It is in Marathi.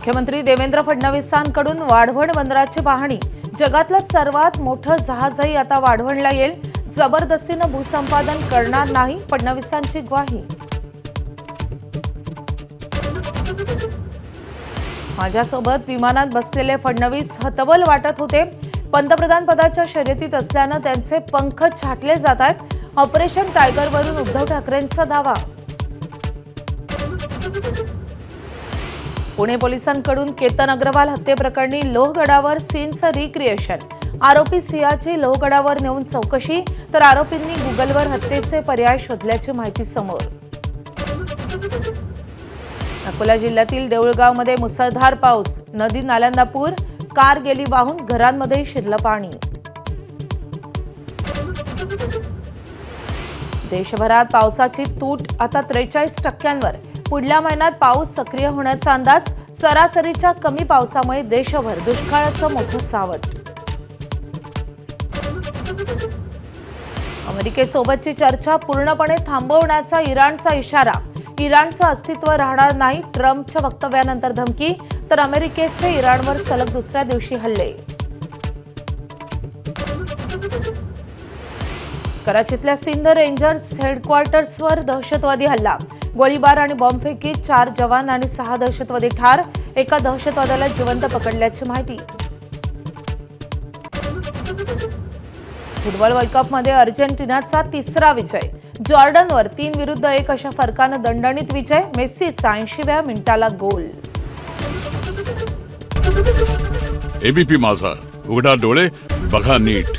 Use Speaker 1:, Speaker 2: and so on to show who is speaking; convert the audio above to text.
Speaker 1: मुख्यमंत्री देवेंद्र फडणवीसांकडून वाढवण बंदराची पाहणी। जगातलं सर्वात मोठं जहाजही आता वाढवणला येईल। जबरदस्तीनं भूसंपादन करणार नाही, फडणवीसांची ग्वाही। माझ्यासोबत विमानात बसलेले फडणवीस हतबल वाटत होते। पंतप्रधान पदाच्या शर्यतीत असल्यानं त्यांचे पंख छाटले जात आहेत। ऑपरेशन टायगरवरून उद्धव ठाकरेंचा दावा। पुणे पोलिसांकडून केतन अग्रवाल हत्येप्रकरणी लोहगडावर सीनचं रिक्रिएशन। आरोपी सियाची लोहगडावर नेऊन चौकशी, तर आरोपींनी गुगलवर हत्येचे पर्याय शोधल्याची माहिती समोर। अकोला जिल्ह्यातील देऊळगावमध्ये मुसळधार पाऊस, नदी नाल्यांना पूर, कार गेली वाहून, घरांमध्ये शिरलं पाणी। देशभरात पावसाची तूट आता 43%वर। पुढल्या महिन्यात पाऊस सक्रिय होण्याचा अंदाज। सरासरीच्या कमी पावसामुळे देशभर दुष्काळाचं मोठं सावट। अमेरिकेसोबतची चर्चा पूर्णपणे थांबवण्याचा इराणचा इशारा। इराणचं अस्तित्व राहणार नाही, ट्रम्पच्या वक्तव्यानंतर धमकी, तर अमेरिकेचे इराणवर सलग दुसऱ्या दिवशी हल्ले। कराचीतल्या सिंध रेंजर्स हेडक्वार्टर्सवर दहशतवादी हल्ला। गोळीबार आणि बॉम्बफेकीत 4 जवान आणि 6 दहशतवादी ठार। एका दहशतवाद्याला जिवंत पकडल्याची माहिती। फुटबॉल वर्ल्ड कपमध्ये अर्जेंटिनाचा तिसरा विजय। जॉर्डनवर 3-1 अशा फरकानं दणदणीत विजय। मेस्सीचा 80व्या मिनिटाला गोल।
Speaker 2: एबीपी माझा, उघडा डोळे बघा नीट।